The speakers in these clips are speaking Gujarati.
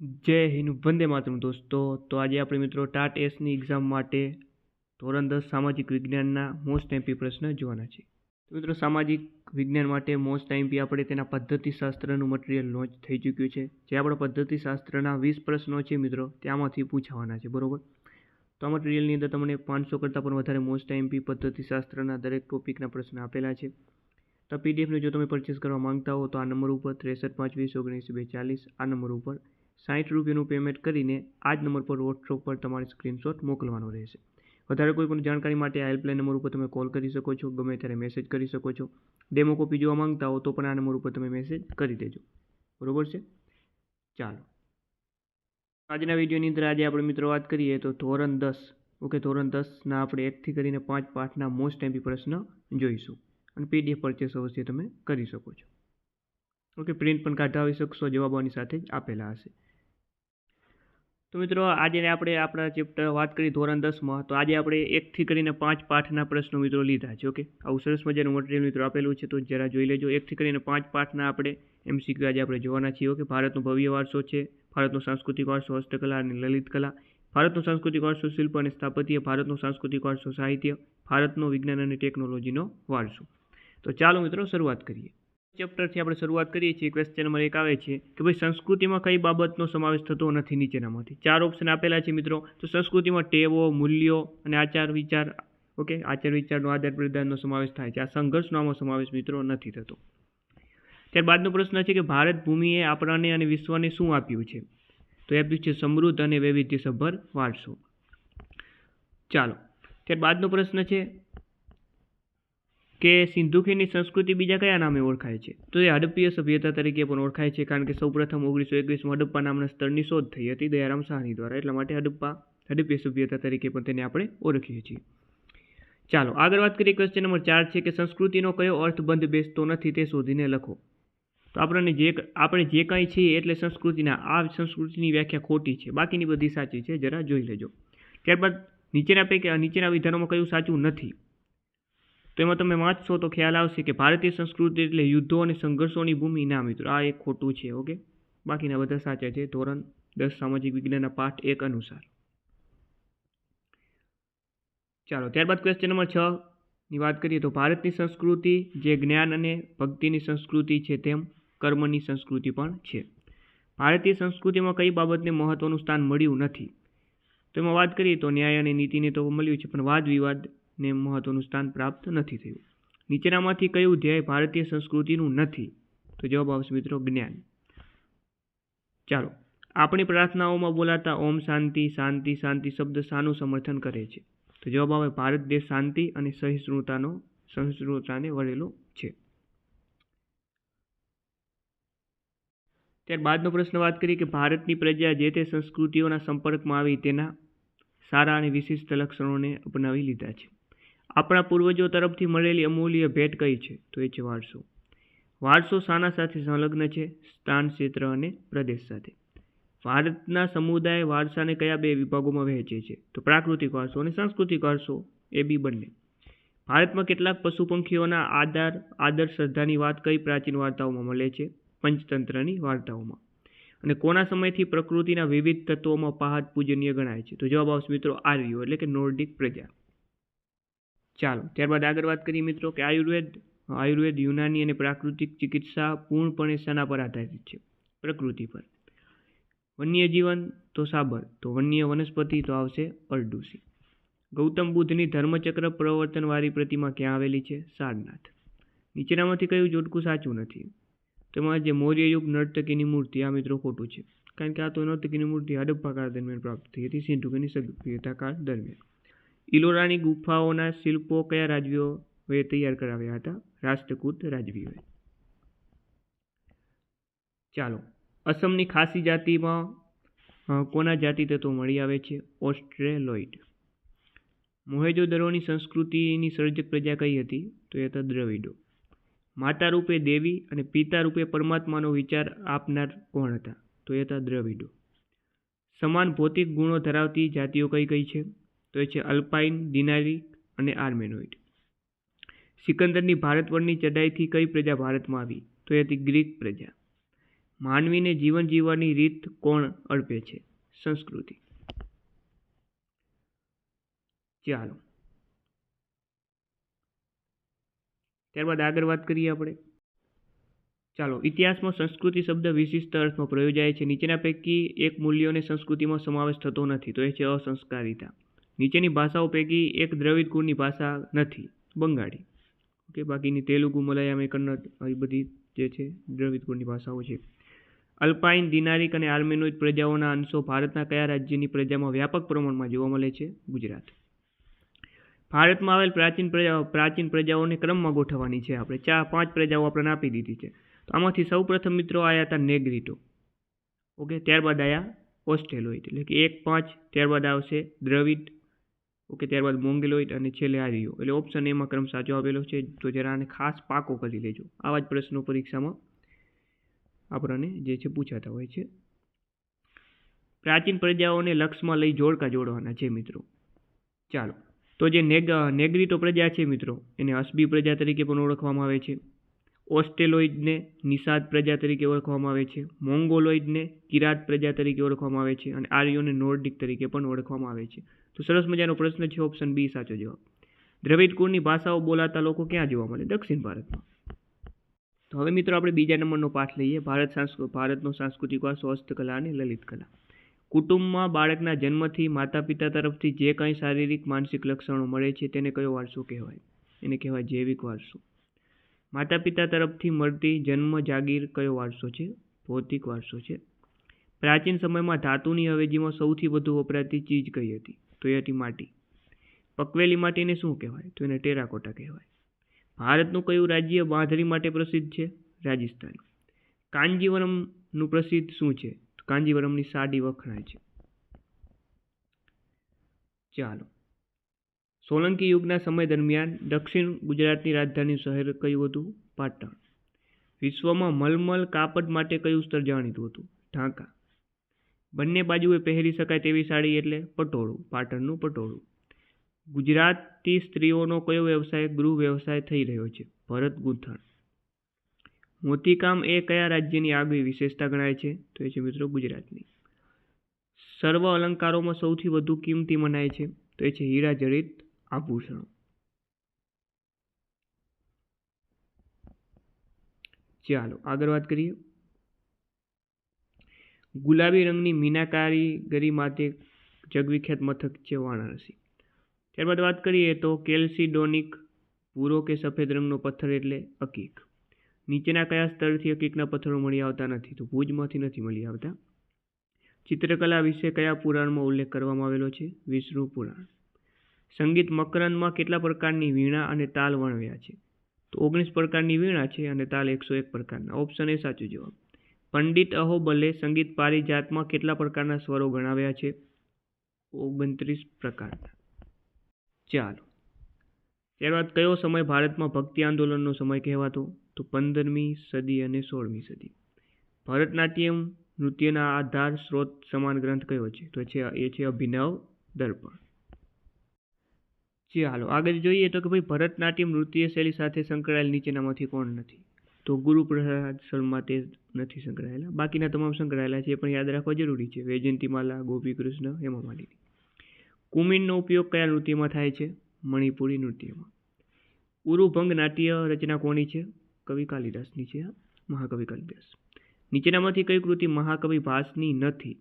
જય હિન્દ, વંદે માતરમ દોસ્તો. તો આજે આપણે મિત્રો ટાટ એસની એક્ઝામ માટે ધોરણ 10 સામાજિક વિજ્ઞાનના મોસ્ટ એમપી પ્રશ્ન જોવાના છે. તો મિત્રો સામાજિક વિજ્ઞાન માટે મોસ્ટ એમપી આપણે તેના પદ્ધતિશાસ્ત્રનું મટીરિયલ લોન્ચ થઈ ચૂક્યું છે. જે આપણા પદ્ધતિશાસ્ત્રના 20 પ્રશ્નો છે મિત્રો ત્યાંમાંથી પૂછાવાના છે, બરોબર. તો આ મટીરિયલની અંદર તમને 500 કરતાં પણ વધારે મોસ્ટ એમપી પદ્ધતિશાસ્ત્રના દરેક ટોપિકના પ્રશ્ન આપેલા છે. તો પીડીએફને જો તમે પરચેસ કરવા માંગતા હો તો આ નંબર ઉપર 63 520 19 240 આ નંબર ઉપર 60 રૂપિયાનું પેમેન્ટ કરીને આ જ નંબર પર વોટ્સઅપ પર તમારે સ્ક્રીનશોટ મોકલવાનો રહેશે. વધારે કોઈ પણ જાણકારી માટે આ હેલ્પલાઇન નંબર ઉપર તમે કોલ કરી શકો છો, ગમે ત્યારે મેસેજ કરી શકો છો. ડેમો કોપી જોવા માંગતા હો તો પણ આ નંબર ઉપર તમે મેસેજ કરી દેજો, બરોબર છે. ચાલો, આજના વિડીયોની અંદર આજે આપણે મિત્રો વાત કરીએ તો ધોરણ 10 ઓકે, ધોરણ 10ના આપણે 1 થી કરીને 5 પાઠના મોસ્ટ એમપી પ્રશ્ન જોઈશું અને પીડીએફ પરચેસ અવશ્ય તમે કરી શકો છો. ઓકે, પ્રિન્ટ પણ કાઢાવી શકશો, જવાબોની સાથે જ આપેલા હશે. તો મિત્રો આજે આપણે આપણા ચેપ્ટર વાત કરી ધોરણ 10માં, તો આજે આપણે 1 થી કરીને 5 પાઠના પ્રશ્નો મિત્રો લીધા છે. ઓકે, આવું સરસ મજાનું મટીરિયલ મિત્રો આપેલું છે, તો જરા જોઈ લેજો. 1 થી કરીને 5 પાઠના આપણે એમસીક્યુ આજે આપણે જોવાના છીએ. ઓકે, ભારતનો ભવ્ય વારસો છે, ભારતનો સાંસ્કૃતિક વારસો હસ્તકલા અને લલિત કલા, ભારતનો સાંસ્કૃતિક વારસો શિલ્પ અને સ્થાપત્ય, ભારતનો સાંસ્કૃતિક વારસો સાહિત્ય, ભારતનો વિજ્ઞાન અને ટેકનોલોજીનો વારસો. તો ચાલો મિત્રો શરૂઆત કરીએ. ચેપ્ટરથી આપણે શરૂઆત કરીએ છીએ. ક્વેશ્ચન નંબર 1 આવે છે કે ભાઈ સંસ્કૃતિમાં કઈ બાબતનો સમાવેશ થતો નથી નીચેનામાંથી. 4 ઓપ્શન આપેલા છે મિત્રો. તો સંસ્કૃતિમાં ટેવો, મૂલ્યો અને આચાર વિચાર, ઓકે, આચાર વિચારનો આદાન પ્રદાનનો સમાવેશ થાય છે. આ સંઘર્ષનો આમાં સમાવેશ મિત્રો નથી થતો. ત્યારબાદનો પ્રશ્ન છે કે ભારત ભૂમિએ આપણને અને વિશ્વને શું આપ્યું છે? તો એ આપ્યું છે સમૃદ્ધ અને વૈવિધ્યસભર વારસો. ચાલો, ત્યારબાદનો પ્રશ્ન છે કે સિંધુ ખીણની સંસ્કૃતિ બીજા કયા નામે ઓળખાય છે? તો એ હડપ્પીય સભ્યતા તરીકે પણ ઓળખાય છે, કારણ કે સૌપ્રથમ 1921માં હડપ્પા નામના સ્થળની શોધ થઈ હતી દયારામ સાહની દ્વારા. એટલા માટે હડપ્પીય સભ્યતા તરીકે પણ તેને આપણે ઓળખીએ છીએ. ચાલો આગળ વાત કરીએ. ક્વેશ્ચન નંબર 4 છે કે સંસ્કૃતિનો કયો અર્થ બંધ બેસતો નથી તે શોધીને લખો. તો આપણે જે કંઈ છીએ એટલે સંસ્કૃતિના, આ સંસ્કૃતિની વ્યાખ્યા ખોટી છે, બાકીની બધી સાચી છે, જરા જોઈ લેજો. ત્યારબાદ નીચેના વિધાનોમાં કયું સાચું નથી? તો એમાં તમે વાંચશો તો ખ્યાલ આવશે કે ભારતીય સંસ્કૃતિ એટલે યુદ્ધો અને સંઘર્ષોની ભૂમિ. ના મિત્રો, આ એક ખોટું છે. ઓકે, બાકીના બધા સાચા છે ધોરણ 10 સામાજિક વિજ્ઞાનના પાઠ 1 અનુસાર. ચાલો, ત્યારબાદ ક્વેશ્ચન નંબર 6ની વાત કરીએ તો ભારતની સંસ્કૃતિ જે જ્ઞાન અને ભક્તિની સંસ્કૃતિ છે તેમ કર્મની સંસ્કૃતિ પણ છે. ભારતીય સંસ્કૃતિમાં કઈ બાબતને મહત્વનું સ્થાન મળ્યું નથી? તો એમાં વાત કરીએ તો ન્યાય અને નીતિને તો મળ્યું છે, પણ વાદ વિવાદને મહત્વનું સ્થાન પ્રાપ્ત નથી થયું. નીચેનામાંથી કયું ધ્યેય ભારતીય સંસ્કૃતિનું નથી? તો જવાબ આવશે મિત્રો જ્ઞાન. ચાલો, આપણી પ્રાર્થનાઓમાં બોલાતા ઓમ શાંતિ શાંતિ શાંતિ શબ્દ શાનું સમર્થન કરે છે? તો જવાબ આવે ભારત દેશ શાંતિ અને સહિષ્ણુતાને વળેલો છે. ત્યારબાદનો પ્રશ્ન વાત કરીએ કે ભારતની પ્રજા જે તે સંસ્કૃતિઓના સંપર્કમાં આવી તેના સારા અને વિશિષ્ટ લક્ષણોને અપનાવી લીધા છે. આપણા પૂર્વજો તરફથી મળેલી અમૂલ્ય ભેટ કઈ છે? તો એ છે વારસો. વારસો શાના સાથે સંલગ્ન છે? સ્થાન, ક્ષેત્ર અને પ્રદેશ સાથે. ભારતના સમુદાય વારસાને કયા 2 વિભાગોમાં વહેંચે છે? તો પ્રાકૃતિક વારસો અને સાંસ્કૃતિક વારસો, એ બી બંને. ભારતમાં કેટલાક પશુ પંખીઓના આદર શ્રદ્ધાની વાત કઈ પ્રાચીન વાર્તાઓમાં મળે છે? પંચતંત્રની વાર્તાઓમાં. અને કોના સમયથી પ્રકૃતિના વિવિધ તત્વોમાં પહાત પૂજનીય ગણાય છે? તો જવાબ આવશે મિત્રો આર્યો એટલે કે નોર્ડિક પ્રજા. ચાલો, ત્યારબાદ આગળ વાત કરીએ મિત્રો કે આયુર્વેદ, યુનાની અને પ્રાકૃતિક ચિકિત્સા પૂર્ણપણે શાના પર આધારિત છે? પ્રકૃતિ પર. વન્ય જીવન તો સાબર, તો વન્ય વનસ્પતિ તો આવશે અરડુસી. ગૌતમ બુદ્ધની ધર્મચક્ર પ્રવર્તનવાળી પ્રતિમા ક્યાં આવેલી છે? સારનાથ. નીચેનામાંથી કયું જોડકું સાચું નથી? તેમાં જે મૌર્ય યુગ નર્તકીની મૂર્તિ, આ મિત્રો ખોટું છે, કારણ કે આ તો નર્તકીની મૂર્તિ હડપ્પા કાળ દરમિયાન પ્રાપ્ત થઈ હતી, સિંધુ ખીણની સભ્યતા કાળ દરમિયાન. ઇલોરાની ગુફાઓના શિલ્પો કયા રાજવીઓએ તૈયાર કરાવ્યા હતા? રાષ્ટ્રકૂટ રાજવીઓએ. ચાલો, અસમની ખાસી જાતિમાં કોના જાતિ તત્વો મળી આવે છે? ઓસ્ટ્રેલોઇડ. મોહેજોદરોની સંસ્કૃતિની સર્જક પ્રજા કઈ હતી? તો એ હતા દ્રવિડો. માતા રૂપે દેવી અને પિતા રૂપે પરમાત્માનો વિચાર આપનાર કોણ હતા? તો એ હતા દ્રવિડો. સમાન ભૌતિક ગુણો ધરાવતી જાતિઓ કઈ છે? તો એ છે અલ્પાઇન, દિનારિક અને આર્મેનોઇડ. સિકંદરની ભારત પરની ચઢાઈથી કઈ પ્રજા ભારતમાં આવી? તો એ હતી ગ્રીક પ્રજા. માનવીને જીવન જીવવાની રીત કોણ અર્પે છે? સંસ્કૃતિ. ચાલો ત્યારબાદ આગળ વાત કરીએ આપણે. ચાલો, ઇતિહાસમાં સંસ્કૃતિ શબ્દ વિશિષ્ટ અર્થમાં પ્રયોજાય છે. નીચેના પૈકી એક મૂલ્યોને સંસ્કૃતિમાં સમાવેશ થતો નથી, તો એ છે અસંસ્કારિતા. નીચેની ભાષાઓ પૈકી એક દ્રવિડ કુળની ભાષા નથી, બંગાળી. ઓકે, બાકીની તેલુગુ, મલયાલમ, કન્નડ એ બધી જે છે દ્રવિડ કુળની ભાષાઓ છે. અલ્પાઇન, દિનારિક અને આર્મેનોઇડ પ્રજાઓના અંશો ભારતના કયા રાજ્યની પ્રજામાં વ્યાપક પ્રમાણમાં જોવા મળે છે? ગુજરાત. ભારતમાં આવેલ પ્રાચીન પ્રજાઓને ક્રમમાં ગોઠવવાની છે આપણે. 5 પ્રજાઓ આપણે આપી દીધી છે. તો આમાંથી સૌ પ્રથમ મિત્રો આવ્યા હતા નેગ્રીટો. ઓકે, ત્યારબાદ આવ્યા ઓસ્ટ્રેલોઇડ, એટલે કે 1, 5, ત્યારબાદ આવશે દ્રવિડ, ઓકે, ત્યારબાદ મોંગોલોઇડ અને છેલ્લે આર્યો. એટલે ઓપ્શન એમાં ક્રમ સાચો આપેલો છે. તો જરા આને ખાસ પાકો કરી લેજો. આવા જ પ્રશ્નો પરીક્ષામાં આપણને જે છે પૂછાતા હોય છે. પ્રાચીન પ્રજાઓને લક્ષમાં લઈ જોડકા જોડવાના છે મિત્રો. ચાલો, તો જે નેગ્રીટો પ્રજા છે મિત્રો, એને અસબી પ્રજા તરીકે પણ ઓળખવામાં આવે છે. ઓસ્ટ્રેલોઇડને નિષાદ પ્રજા તરીકે ઓળખવામાં આવે છે. મોંગોલોઇડને કિરાત પ્રજા તરીકે ઓળખવામાં આવે છે. અને આર્યોને નોર્ડિક તરીકે પણ ઓળખવામાં આવે છે. તો સરસ મજાનો પ્રશ્ન છે, ઓપ્શન બી સાચો જવાબ. દ્રવિડ કુળની ભાષાઓ બોલાતા લોકો ક્યાં જોવા મળે? દક્ષિણ ભારતમાં. તો હવે મિત્રો આપણે બીજા નંબરનો પાઠ લઈએ. ભારતનો સાંસ્કૃતિક વારસો, હસ્તકલા અને લલિત કલા. કુટુંબમાં બાળકના જન્મથી માતા પિતા તરફથી જે કંઈ શારીરિક માનસિક લક્ષણો મળે છે તેને કયો વારસો કહેવાય? એને કહેવાય જૈવિક વારસો. માતા પિતા તરફથી મળતી જન્મ જાગીર કયો વારસો છે? ભૌતિક વારસો છે. પ્રાચીન સમયમાં ધાતુની અવેજીમાં સૌથી વધુ વપરાતી ચીજ કઈ હતી? તો એ હતી માટી. પકવેલી માટીને શું કહેવાય? તો એને ટેરાકોટા કહેવાય. ભારતનું કયું રાજ્ય બાંધણી માટે પ્રસિદ્ધ છે? રાજસ્થાન. કાંજીવરમનું પ્રસિદ્ધ શું છે? તો કાંજીવરમની સાડી વખણાય છે. ચાલો, સોલંકી યુગના સમય દરમિયાન દક્ષિણ ગુજરાતની રાજધાની શહેર કયું હતું? પાટણ. વિશ્વમાં મલમલ કાપડ માટે કયું સ્તર જાણીતું હતું? ઢાકા. બંને બાજુએ પહેરી શકાય તેવી સાડી એટલે પટોળું, પાટણનું પટોળું. ગુજરાતી સ્ત્રીઓનો કયો વ્યવસાય ગૃહ વ્યવસાય થઈ રહ્યો છે? ભરત ગૂંથણ. મોતીકામ એ કયા રાજ્યની આગવી વિશેષતા ગણાય છે? તો એ છે મિત્રો ગુજરાતની. સર્વ અલંકારોમાં સૌથી વધુ કિંમતી મનાય છે? તો એ છે હીરા જડિત આભૂષણો. ચાલો આગળ વાત કરીએ. ગુલાબી રંગની મીનાકારીગરી માટે જગવિખ્યાત મથક છે વારાણસી. ત્યારબાદ વાત કરીએ તો કેલ્સિડોનિક ભૂરો કે સફેદ રંગનો પથ્થર એટલે અકીક. નીચેના કયા સ્તરથી અકીકના પથ્થરો મળી આવતા નથી? તો ભુજમાંથી નથી મળી આવતા. ચિત્રકલા વિશે કયા પુરાણમાં ઉલ્લેખ કરવામાં આવેલો છે? વિષ્ણુ પુરાણ. સંગીત મકરંદમાં કેટલા પ્રકારની વીણા અને તાલ વર્ણવ્યા છે? તો 19 પ્રકારની વીણા છે અને તાલ 101 પ્રકારના. ઓપ્શન એ સાચો જવાબ. પંડિત અહોબલે સંગીત પારિજાતમાં કેટલા પ્રકારના સ્વરો ગણાવ્યા છે? 29 પ્રકારના. ચાલો, ત્યારબાદ કયો સમય ભારતમાં ભક્તિ આંદોલનનો સમય કહેવાતો? તો 15મી સદી અને 16મી સદી. ભરતનાટ્યમ નૃત્યના આધાર સ્ત્રોત સમાન ગ્રંથ કયો છે? તો એ છે અભિનવ દર્પણ. ચાલો આગળ જોઈએ તો કે ભાઈ ભરતનાટ્યમ નૃત્ય શૈલી સાથે સંકળાયેલ નીચેનામાંથી કોણ નથી? તો ગુરુપ્રસાદ શર્મા તે નથી સંકળાયેલા. બાકીના તમામ સંકળાયેલા છે, એ પણ યાદ રાખવા જરૂરી છે. વૈજયંતીમાલા, ગોપીકૃષ્ણ, હેમા માલિની. કુમિનનો ઉપયોગ કયા નૃત્યમાં થાય છે? મણિપુરી નૃત્યમાં. ઉરુભંગ નાટ્ય રચના કોની છે? કવિ કાલિદાસની છે, મહાકવિ કાલિદાસ. નીચેનામાંથી કઈ કૃતિ મહાકવિ ભાસની નથી?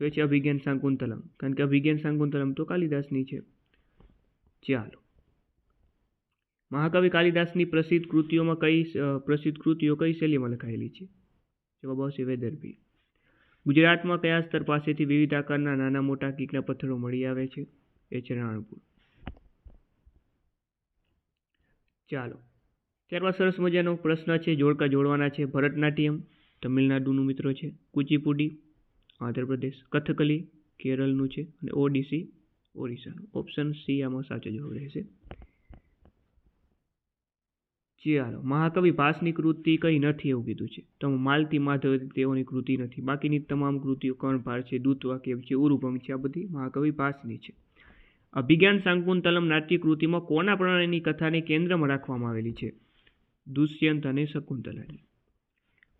તો એ છે અભિજ્ઞાન શાકુંતલમ, કારણ કે અભિજ્ઞાન શાકુંતલમ તો કાલિદાસની છે. ચાલો, મહાકવિ કાલિદાસની પ્રસિદ્ધ કૃતિઓ કઈ શૈલીમાં લખાયેલી છે? જવાબ આવશે વેદર્ભી. ગુજરાતમાં કયા સ્તર પાસેથી વિવિધ આકારના નાના મોટા કીકના પથ્થરો મળી આવે છે? એ છે રાણપુર. ચાલો, ત્યારબાદ સરસ મજાનો પ્રશ્ન છે, જોડકા જોડવાના છે. ભરતનાટ્યમ તમિલનાડુનું મિત્રો છે. કુચીપુડી આંધ્રપ્રદેશ. કથકલી કેરળનું છે. અને ઓડિસી ઓરિસ્સાનું. ઓપ્શન સી આમાં સાચો જવાબ રહેશે. ચાલો, મહાકવિ ભાસની કૃતિ કઈ નથી એવું કીધું છે. તો માલતી માધવ તેઓની કૃતિ નથી. બાકીની તમામ કૃતિઓ કર્ણભાર છે, દૂતવાક્ય છે, ઉરુભંગ છે, આ બધી મહાકવિ ભાસની છે. અભિજ્ઞાન શાકુંતલમ નાટ્ય કૃતિમાં કોના પ્રણયની કથાને કેન્દ્રમાં રાખવામાં આવેલી છે? દુષ્યંત અને શકુંતલાની.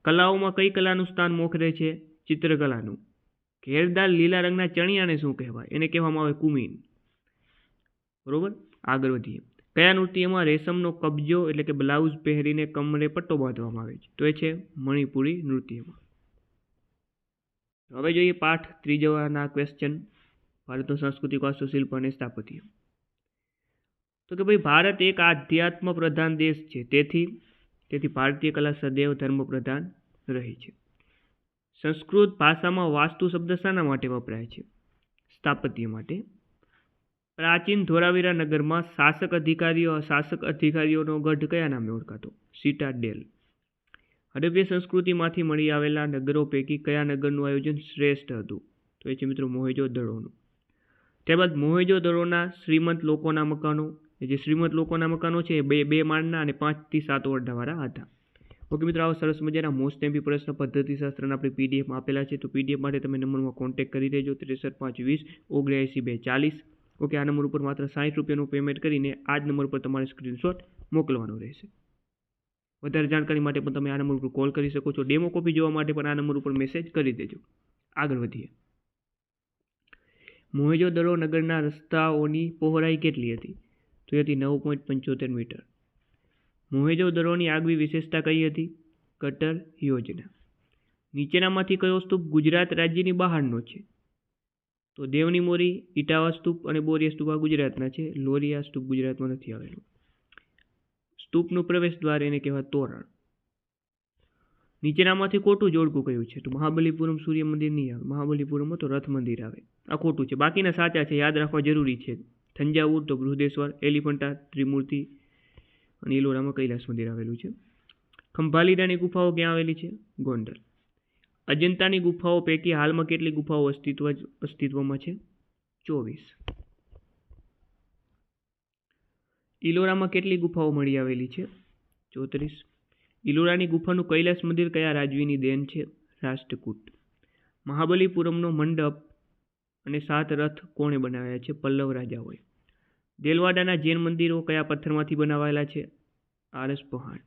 કલાઓમાં કઈ કલાનું સ્થાન મોખરે છે? ચિત્રકલાનું. ઘેરદાર લીલા રંગના ચણિયાને શું કહેવાય? એને કહેવામાં આવે કુમીન. બરોબર, આગળ વધીએ. કયા નૃત્યમાં રેશમનો કબજો એટલે કે બ્લાઉઝ પહેરીને કમરે પટ્ટો બાંધવામાં આવે છે? તો એ છે મણિપુરી નૃત્યમાં. હવે જોઈએ પાઠ 3 ક્વેશ્ચન, ભારતનો સાંસ્કૃતિક વારસો, શિલ્પ અને સ્થાપત્ય. તો કે ભાઈ ભારત એક આધ્યાત્મ પ્રધાન દેશ છે, તેથી ભારતીય કલા સદૈવ ધર્મ પ્રધાન રહી છે. સંસ્કૃત ભાષામાં વાસ્તુ શબ્દ શાના માટે વપરાય છે? સ્થાપત્ય માટે. પ્રાચીન ધોળાવીરા નગરમાં શાસક અધિકારીઓનો ગઢ કયા નામે ઓળખાતો? સિટાડેલ. હડપ્પીય સંસ્કૃતિમાંથી મળી આવેલા નગરો પૈકી કયા નગરનું આયોજન શ્રેષ્ઠ હતું? તો એ છે મિત્રો મોહેજો-દડોનું. ત્યારબાદ મોહેજો-દડોના શ્રીમંત લોકોના મકાનો, જે શ્રીમંત લોકોના મકાનો છે એ બે માળના અને 5 થી 7 ઓરડાવાળા હતા. ઓકે મિત્રો, આવા સરસ મજાના મોસ્ટ એમપી પ્રશ્ન પદ્ધતિશાસ્ત્રના આપણે પીડીએફ આપેલા છે. તો પીડીએફ માટે તમે નંબરમાં કોન્ટેક્ટ કરી દેજો, 6352079240. ઓકે, આ નંબર ઉપર માત્ર 60 રૂપિયાનું પેમેન્ટ કરીને આ જ નંબર પર તમારે સ્ક્રીનશોટ મોકલવાનો રહેશે. વધારે જાણકારી માટે પણ તમે આ નંબર ઉપર કોલ કરી શકો છો. ડેમો કોપી જોવા માટે પણ આ નંબર ઉપર મેસેજ કરી દેજો. આગળ વધીએ. મોહેજો-દડો નગરના રસ્તાઓની પહોળાઈ કેટલી હતી? તો એ હતી 9.75 મીટર. મોહેજો-દડોની આગવી વિશેષતા કઈ હતી? ગટર યોજના. નીચેનામાંથી કયો સ્તૂપ ગુજરાત રાજ્યની બહારનો છે? તો દેવની મોરી, ઇટાવા સ્તૂપ અને બોરિયા સ્તૂપ આ ગુજરાતના છે. લોરિયા સ્તૂપ ગુજરાતમાં નથી આવેલું. સ્તૂપનું પ્રવેશ દ્વાર એને કહેવાય તોરણ. નીચેનામાંથી ખોટું જોડકું કયું છે? તો મહાબલીપુરમ સૂર્ય મંદિર નહીં આવે. મહાબલીપુરમમાં તો રથ મંદિર આવે. આ ખોટું છે. બાકીના સાચા છે, યાદ રાખવા જરૂરી છે. થંજાવુર તો બૃહદેશ્વર, એલિફન્ટા ત્રિમૂર્તિ અને ઇલોરામાં કૈલાસ મંદિર આવેલું છે. ખંભાલીદાની ગુફાઓ ક્યાં આવેલી છે? ગોંડલ. અજંતાની ગુફાઓ પૈકી હાલમાં કેટલી ગુફાઓ અસ્તિત્વમાં છે? 24. ઇલોરામાં કેટલી ગુફાઓ મળી આવેલી છે? 34. ઇલોરાની ગુફાનું કૈલાસ મંદિર કયા રાજવીની દેન છે? રાષ્ટ્રકૂટ. મહાબલીપુરમનો મંડપ અને 7 રથ કોણે બનાવ્યા છે? પલ્લવ રાજાઓએ. દેલવાડાના જૈન મંદિરો કયા પથ્થરમાંથી બનાવાયેલા છે? આરસ પહાડ.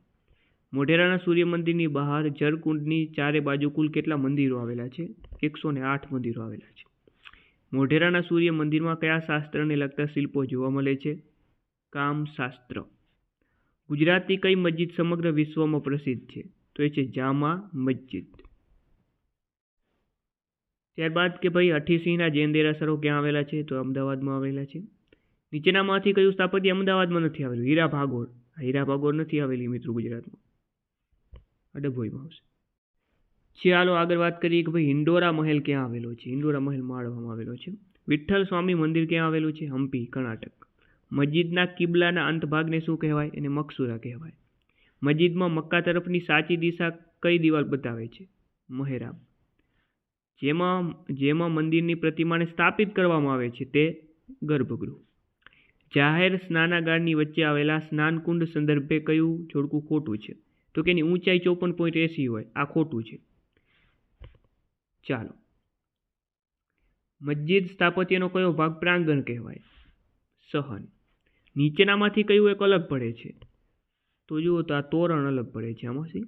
મોઢેરાના સૂર્ય મંદિરની બહાર જળકુંડની ચારે બાજુ કુલ કેટલા મંદિરો આવેલા છે? 108 મંદિરો આવેલા છે. મોઢેરાના સૂર્ય મંદિરમાં કયા શાસ્ત્રને લગતા શિલ્પો જોવા મળે છે? કામશાસ્ત્ર. ગુજરાતની કઈ મસ્જિદ સમગ્ર વિશ્વમાં પ્રસિદ્ધ છે? તો એ છે જામા મસ્જિદ. ત્યારબાદ કે ભાઈ 88સિંહના જૈન દેરાસરો ક્યાં આવેલા છે? તો અમદાવાદમાં આવેલા છે. નીચેનામાંથી કયું સ્થાપત્ય અમદાવાદમાં નથી આવેલું? હીરા ભાગોળ. હીરા ભાગોળ નથી આવેલી મિત્રો ગુજરાતમાં, ડભોઈમાં આવશે. ચાલો આગળ વાત કરીએ કે ભાઈ હિંડોરા મહેલ ક્યાં આવેલો છે? હિંડોરા મહેલ માળવામાં આવેલો છે. વિઠ્ઠલ સ્વામી મંદિર ક્યાં આવેલું છે? હમ્પી, કર્ણાટક. મસ્જિદના કિબલાના અંત ભાગને શું કહેવાય? એને મકસુરા કહેવાય. મસ્જિદમાં મક્કા તરફની સાચી દિશા કઈ દિવાલ બતાવે છે? મહેરાબ. જેમાં મંદિરની પ્રતિમાને સ્થાપિત કરવામાં આવે છે તે ગર્ભગૃહ. જાહેર સ્નાનાગારની વચ્ચે આવેલા સ્નાનકુંડ સંદર્ભે કયું જોડકું ખોટું છે? તો કે એની ઊંચાઈ 54.80 હોય, આ ખોટું છે. ચાલો, મસ્જિદ સ્થાપત્યનો કયો ભાગ પ્રાંગણ કહેવાય? સહન. નીચેનામાંથી કયું એક અલગ પડે છે? તો જુઓ તો આ તોરણ અલગ પડે છે આમાંથી.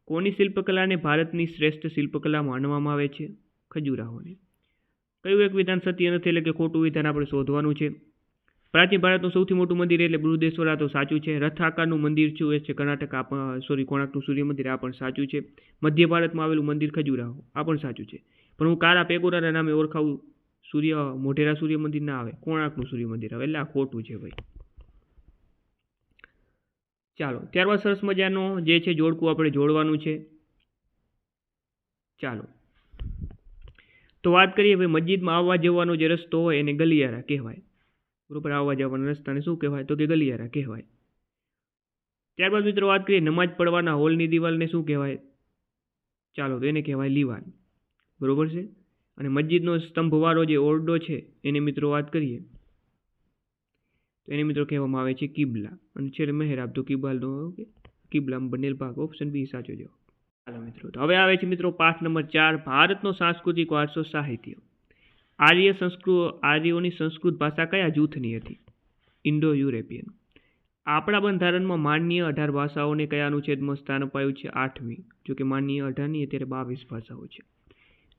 કોની શિલ્પકલાને ભારતની શ્રેષ્ઠ શિલ્પકલા માનવામાં આવે છે? ખજુરાહોને. કયું એક વિધાન સત્ય નથી એટલે કે ખોટું વિધાન આપણે શોધવાનું છે? પ્રાચીન ભારતનું સૌથી મોટું મંદિર એટલે બૃહદેશ્વર, આ તો સાચું છે. રથ આકારનું મંદિર શું એ છે? કર્ણાટક, કોણાર્કનું સૂર્ય મંદિર, આ પણ સાચું છે. મધ્ય ભારતમાં આવેલું મંદિર ખજુરાહો, આ પણ સાચું છે. પણ હું કારા પેગોડાના નામે ઓળખાવું મોઢેરા સૂર્ય મંદિર ના આવે, કોણાર્કનું સૂર્ય મંદિર આવે, એટલે આ ખોટું છે ભાઈ. ચાલો, ત્યારબાદ સરસ મજાનો જે છે જોડકું આપણે જોડવાનું છે. ચાલો તો વાત કરીએ ભાઈ મસ્જિદમાં આવવા જવાનો જે રસ્તો હોય એને ગલિયારા કહેવાય. બરોબર, આવવા જવાના રસ્તાને શું કહેવાય? તો કે ગલિયારા કહેવાય. ત્યારબાદ મિત્રો વાત કરીએ નમાજ પડવાના હોલની દિવાલને શું કહેવાય? ચાલો તો એને કહેવાય લીવાન. બરોબર છે. અને મસ્જિદનો સ્તંભવાળો જે ઓરડો છે એને મિત્રો વાત કરીએ તો એને મિત્રો કહેવામાં આવે છે કિબલા. અને છેલ્લે મહેરાબ, તો કિબલામાં બનેલ ભાગ. ઓપ્શન બી સાચો જવાબ. ચાલો મિત્રો, તો હવે આવે છે મિત્રો પાઠ નંબર 4, ભારતનો સાંસ્કૃતિક વારસો સાહિત્ય. આર્યોની સંસ્કૃત ભાષા કયા જૂથની હતી? Indo European. આપણા બંધારણમાં માનનીય 18 ભાષાઓને કયા અનુચ્છેદમાં સ્થાન અપાયું છે? 8મી. જો કે માનનીય 18 નહીં, અત્યારે 22 ભાષાઓ છે.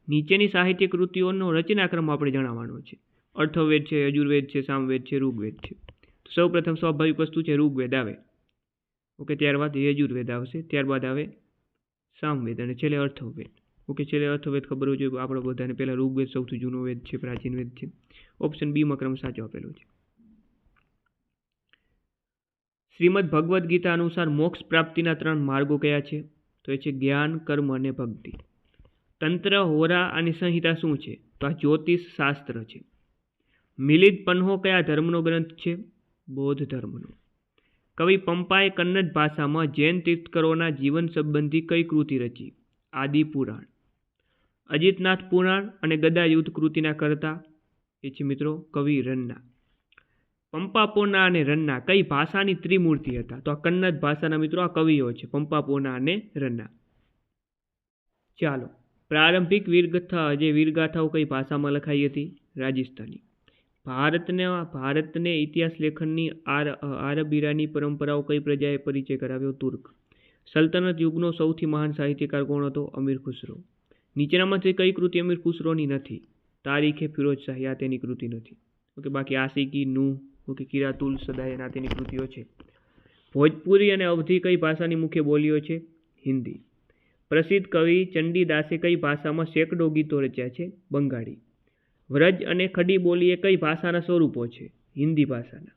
નીચેની સાહિત્ય કૃતિઓનો રચનાક્રમ આપણે જણાવવાનો છે. અર્થવેદ છે, યજુર્વેદ છે, સામવેદ છે, ઋગ્વેદ છે. તો સૌપ્રથમ સ્વાભાવિક વસ્તુ છે, ઋગ્વેદ આવે. ઓકે, ત્યારબાદ યજુર્વેદ આવશે, ત્યારબાદ આવે સામવેદ અને છેલ્લે અર્થવેદ. ઓકે, છેલ્લે અર્થવેદ ખબર હોવી જોઈએ આપણે બધાને. પહેલાં ઋગ્વેદ સૌથી જૂનો વેદ છે, પ્રાચીન વેદ છે. ઓપ્શન બીમાં ક્રમ સાચો આપેલો છે. શ્રીમદ ભગવદ્ ગીતા અનુસાર મોક્ષ પ્રાપ્તિના 3 માર્ગો કયા છે? તો એ છે જ્ઞાન, કર્મ અને ભક્તિ. તંત્ર, હોરા અને સંહિતા શું છે? તો આ જ્યોતિષ શાસ્ત્ર છે. મિલિત પન્હો કયા ધર્મનો ગ્રંથ છે? બૌદ્ધ ધર્મનો. કવિ પંપાએ કન્નડ ભાષામાં જૈન તીર્થંકરોના જીવન સંબંધી કઈ કૃતિ રચી? આદિ પુરાણ. અજિતનાથ પુરાણ અને ગદા યુદ્ધ કૃતિના કર્તા એ છે મિત્રો કવિ રન્ના. પંપાપોના અને રન્ના કઈ ભાષાની ત્રિમૂર્તિ હતા? તો આ કન્નડ ભાષાના મિત્રો આ કવિઓ છે, પંપાપોના અને રન્ના. ચાલો, પ્રારંભિક વીરગાથાઓ કઈ ભાષામાં લખાઈ હતી? રાજસ્થાની. ભારતને ઇતિહાસ લેખનની આરબ-ઈરાની પરંપરાઓ કઈ પ્રજાએ પરિચય કરાવ્યો? તુર્ક. સલ્તનત યુગનો સૌથી મહાન સાહિત્યકાર કોણ હતો? અમીર ખુસરો. નીચેનામાંથી કઈ કૃતિ અમીર ખુસરોની નથી? તારીખે ફિરોજ શાહી, આ તેની કૃતિ નથી. ઓકે, બાકી આશિકી, નૂહ, ઓકે, કિરાતુલ સદાય, આ તેની કૃતિઓ છે. ભોજપુરી અને અવધી કઈ ભાષાની મુખ્ય બોલીઓ છે? હિન્દી. પ્રસિદ્ધ કવિ ચંડીદાસે કઈ ભાષામાં સેંકડો ગીતો રચ્યા છે? બંગાળી. વ્રજ અને ખડી બોલી એ કઈ ભાષાના સ્વરૂપો છે? હિન્દી ભાષાના.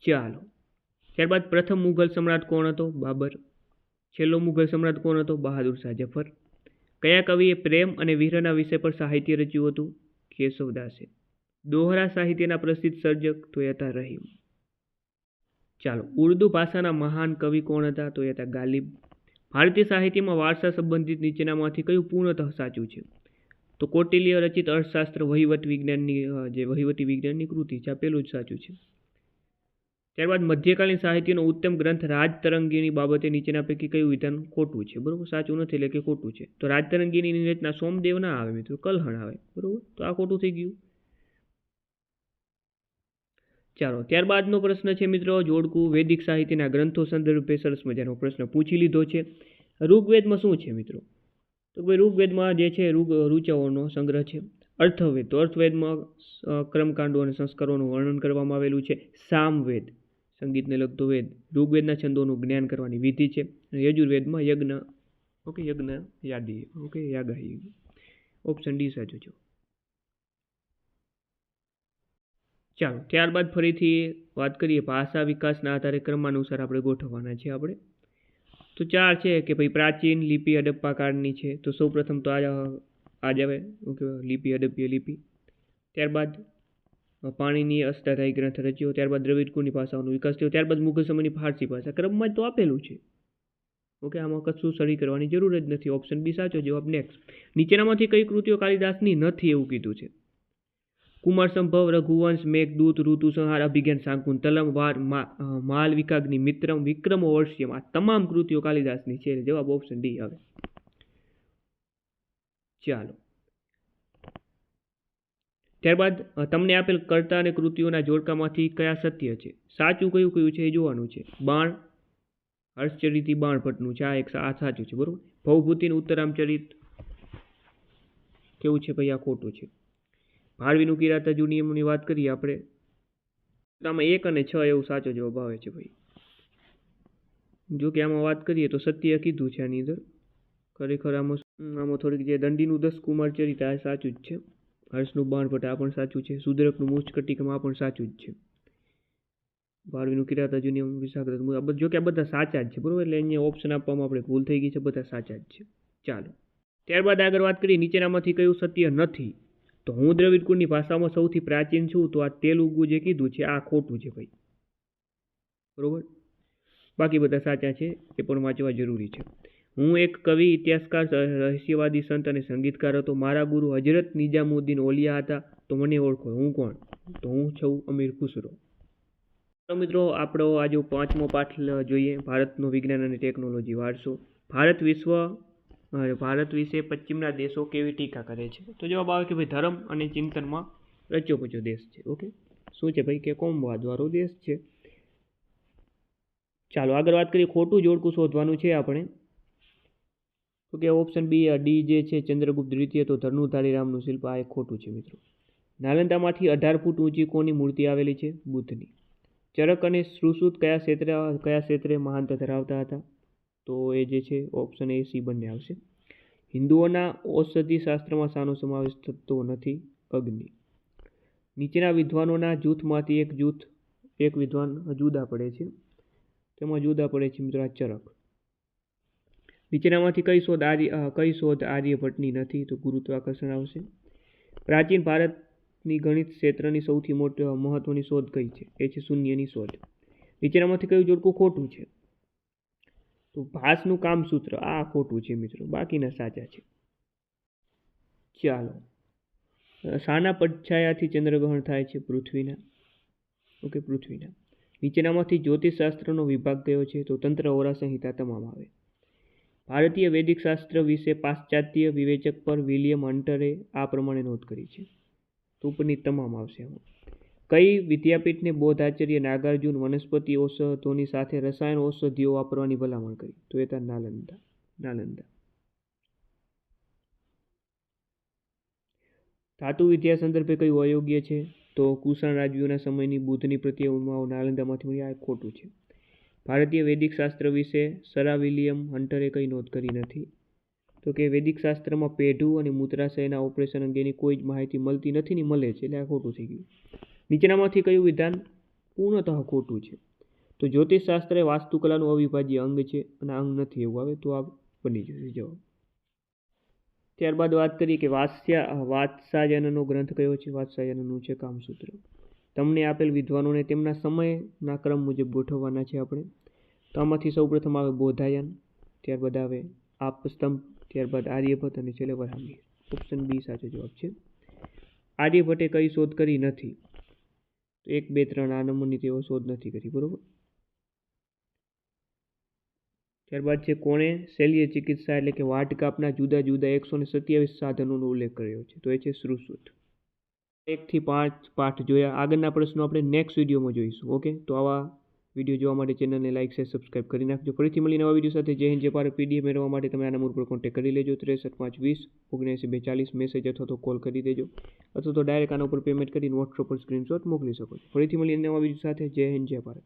ચાલો, ત્યારબાદ પ્રથમ મુઘલ સમ્રાટ કોણ હતો? બાબર. છેલ્લો મુઘલ સમ્રાટ કોણ હતો? બહાદુર શાહ જફર. કયા કવિએ પ્રેમ અને વિરહના વિષય પર સાહિત્ય રચ્યું હતું? કેશવદાસે. દોહરા સાહિત્યના પ્રસિદ્ધ સર્જક તો એ હતા રહીમ. ચાલો, ઉર્દુ ભાષાના મહાન કવિ કોણ હતા? તો એ હતા ગાલિબ. ભારતીય સાહિત્યમાં વારસા સંબંધિત નીચેનામાંથી કયું પૂર્ણતઃ સાચું છે? તો કૌટિલ્ય રચિત અર્થશાસ્ત્ર વહીવટી વિજ્ઞાનની કૃતિ છે, આ પેલું જ સાચું છે. ત્યારબાદ મધ્યકાલીન સાહિત્યનો ઉત્તમ ગ્રંથ રાજતરંગીણી બાબતે નીચેના પૈકી કયું વિધાન ખોટું છે? બરોબર, સાચું નથી એટલે કે ખોટું છે. તો રાજતરંગીણીની રચના સોમદેવ ના આવે મિત્રો, કલ્હણ આવે. બરોબર, તો આ ખોટું થઈ ગયું. ચાલો, ત્યારબાદનો પ્રશ્ન છે મિત્રો, જોડકું વૈદિક સાહિત્યના ગ્રંથો સંદર્ભે સરસ મજાનો પ્રશ્ન પૂછી લીધો છે. ઋગ્વેદમાં શું છે મિત્રો? તો ભાઈ ઋગ્વેદમાં જે છે ઋચાઓનો સંગ્રહ છે. અર્થવેદ, તો અર્થવેદમાં કર્મકાંડો અને સંસ્કારોનું વર્ણન કરવામાં આવેલું છે. સામવેદ, સંગીતને લગતો વેદ. ઋગ્વેદના છંદોનું જ્ઞાન કરવાની વિધિ છે. યજુર્વેદમાં યજ્ઞ, ઓકે, યજ્ઞ યાદી, ઓકે, યાગાહી. ઓપ્શન ડી સાચું છે. ચાલો, ત્યારબાદ ફરીથી વાત કરીએ ભાષા વિકાસના આધારે ક્રમાનુસાર આપણે ગોઠવવાના છે આપણે. તો 4 છે કે ભાઈ પ્રાચીન લિપિ હડપ્પા કાળની છે. તો સૌપ્રથમ તો આ જ આવે, ઓકે, લિપિ હડપ્પીય લિપિ. ત્યારબાદ પાણીની અષ્ટાધાયી ગ્રંથ રચ્યો. ત્યારબાદ દ્રવિડ કુળની ભાષાઓનો વિકાસ થયો. ત્યારબાદ મુઘલ સમયની ફારસી ભાષા. ક્રમમાં જ તો આપેલું છે. ઓકે, આમાં કશું સળી કરવાની જરૂર જ નથી. ઓપ્શન બી સાચો જવાબ. નેક્સ્ટ, નીચેનામાંથી કઈ કૃતિઓ કાલિદાસની નથી એવું કીધું છે? કુમાર સંભવ, રઘુવંશ, મેઘદૂત, ઋતુસંહાર, અભિજ્ઞાન શાકુન, તલમવાર, માલવિકાગ્નિ, મિત્રમ, વિક્રમો વર્ષ્યમ, આ તમામ કૃતિઓ કાલિદાસની છે. જવાબ ઓપ્શન ડી આવે. ચાલો, ત્યારબાદ તમને આપેલ કર્તા અને કૃતિઓના જોડકામાંથી કયા સત્ય છે? સાચું કયું કયું છે એ જોવાનું છે. બાણ, હર્ષચરિત બાણભટ્ટનું છે, આ સાચું છે. બરોબર. ભવભૂતિનું ઉત્તરામચરિત કેવું છે ભાઈ? આ ખોટું છે. ભારવીનું કિરાતાર્જુન નિયમની વાત કરીએ આપણે, આમાં 1 અને 6 એવું સાચો જવાબ આવે છે ભાઈ. જો કે આમાં વાત કરીએ તો સત્ય કીધું છે આની અંદર. ખરેખર આમાં થોડીક જે દંડીનું 10 કુમારચરિત આ સાચું જ છે. હર્ષનું બાણભટ્ટ આ પણ સાચું છે. સુદરકનું મુચકટિકમ આ પણ સાચું જ છે. ભારવીનું કિરાતાર્જુન નિયમ, વિશાખદત્ત, જો કે આ બધા સાચા જ છે. બરોબર, એટલે અહીંયા ઓપ્શન આપવામાં આપણે ભૂલ થઈ ગઈ છે, બધા સાચા જ છે. ચાલો, ત્યારબાદ આગળ વાત કરીએ નીચેનામાંથી કયું સત્ય નથી? તો હું દ્રવિડ કુળની ભાષામાં સૌથી પ્રાચીન છું, તો આ તેલુગુ જે કીધું છે આ ખોટું છે ભાઈ. બરોબર, બાકી બધા સાચા છે, એ પણ વાંચવા જરૂરી છે. હું એક કવિ, ઇતિહાસકાર, રહસ્યવાદી, સંત અને સંગીતકાર હતો. મારા ગુરુ હજરત નિજામુદ્દીન ઓલિયા હતા. તો મને ઓળખો, હું કોણ? તો હું છું અમીર ખુસરો. તો મિત્રો આપણો આજે 5મો પાઠ જોઈએ, ભારતનો વિજ્ઞાન અને ટેકનોલોજી વારસો. ભારત વિશે પશ્ચિમના દેશો કેવી ટીકા કરે છે? તો જવાબ આવે કે ભાઈ ધર્મ અને ચિંતનમાં રચ્યો પચ્યો દેશ છે. ઓકે, શું છે ભાઈ? કે કોમવાદવાળો દેશ છે. ચાલો આગળ વાત કરીએ, ખોટું જોડકું શોધવાનું છે આપણે. તો કે ઓપ્શન બી ડી જે છે ચંદ્રગુપ્ત દ્વિતીય, તો ધનુધારી રામનું શિલ્પ, આ એક ખોટું છે મિત્રો. નાલંદામાંથી 18 ફૂટ ઊંચી કોની મૂર્તિ આવેલી છે? બુદ્ધની. ચરક અને સુશ્રુત કયા ક્ષેત્રે મહાનતા ધરાવતા હતા? તો એ જે છે ઓપ્શન એ સી બંને આવશે. હિન્દુઓના ઔષધિ શાસ્ત્રમાં શાનો સમાવેશ થતો નથી? અગ્નિ. નીચેના વિદ્વાનોના જૂથમાંથી એક વિદ્વાન જુદા પડે છે, તેમાં જુદા પડે છે મિત્રો આ ચરક. નીચેનામાંથી કઈ શોધ આર્યભટ્ટની નથી? તો ગુરુત્વાકર્ષણ આવશે. પ્રાચીન ભારતની ગણિત ક્ષેત્રની સૌથી મહત્વની શોધ કઈ છે? એ છે શૂન્યની શોધ. નીચેનામાંથી કયું જોડકું ખોટું છે? તો ભાસનું કામસૂત્ર, આ ખોટું છે મિત્રો, બાકીના સાચા છે. ચાલો, શાના પડછાયાથી ચંદ્રગ્રહણ થાય છે? પૃથ્વીના. ઓકે, પૃથ્વીના. નીચેનામાંથી જ્યોતિષશાસ્ત્રનો વિભાગ કયો છે? તો તંત્ર, હોરા, સંહિતા તમામ આવે. ભારતીય વૈદિક શાસ્ત્ર વિશે પાશ્ચાત્ય વિવેચક પર વિલિયમ હન્ટરે આ પ્રમાણે નોંધ કરી છે. તો ઉપરની તમામ આવશે. કઈ વિદ્યાપીઠને બૌદ્ધાચાર્ય નાગાર્જુન વનસ્પતિ ઔષધોની સાથે રસાયણ ઔષધિઓ વાપરવાની ભલામણ કરી? તો એ હતા નાલંદા. ધાતુ વિદ્યા સંદર્ભે કયું અયોગ્ય છે? તો કુષાણ રાજવીઓના સમયની બુદ્ધની પ્રતિમાઓ નાલંદામાંથી મળી, આ ખોટું છે. ભારતીય વૈદિક શાસ્ત્ર વિશે સરા વિલિયમ હન્ટરે કઈ નોંધ કરી નથી? તો કે વૈદિક શાસ્ત્રમાં પેઢું અને મૂત્રાશયના ઓપરેશન અંગેની કોઈ જ માહિતી મળતી નથી ને મળે છે, એટલે આ ખોટું થઈ ગયું. નીચેનામાંથી કયું વિધાન પૂર્ણતઃ ખોટું છે? તો જ્યોતિષશાસ્ત્ર એ વાસ્તુકલાનું અવિભાજ્ય અંગ છે અને અંગ નથી એવું આવે, તો આ બની જશે જવાબ. ત્યારબાદ વાત કરીએ કે વાત્સ્યાયનનો ગ્રંથ કયો છે? વાત્સ્યાયનનું છે કામસૂત્ર. તમને આપેલ વિદ્વાનોને તેમના સમયના ક્રમ મુજબ ગોઠવવાના છે આપણે. તો આમાંથી સૌપ્રથમ આવે બોધાયન, ત્યારબાદ આવે આપસ્તંભ, ત્યારબાદ આર્યભટ્ટ અને છેલ્લે વરાહમિહિર. ઓપ્શન બી સાચો જવાબ છે. આર્યભટ્ટે કઈ શોધ કરી નથી? તો 1, 2, 3 આ નંબરની તેઓ શોધ નથી કરી, બરોબર. ત્યારબાદ છે કોણે શૈલ્ય ચિકિત્સા એટલે કે વાટકાપના જુદા જુદા 127 સાધનોનો ઉલ્લેખ કર્યો છે? તો એ છે સુશ્રુત. 1 થી 5 પાઠ જોયા. આગળના પ્રશ્નો આપણે નેક્સ્ટ વિડીયોમાં જોઈશું. ઓકે, તો આવા વિડીયો જોવા માટે ચેનલને લાઈક શેર સબસ્ક્રાઈબ કરી નાખજો. ફરીથી મળીને નવા વિડીયો સાથે. જય હિન્દ, જય ભારત. પીડીએફ મેળવવા માટે તમે આ નંબર પર કોન્ટેક્ટ કરી લેજો. 63 520 79 240 મેસેજ અથવા તો કોલ કરી દેજો, અથવા તો ડાયરેક્ટ આના ઉપર પેમેન્ટ કરીને વોટ્સઅપ પર સ્ક્રીનશોટ મોકલી શકો છો. ફરીથી મળીને નવા વિડીયો સાથે. જય હિન્દ, જય ભારત.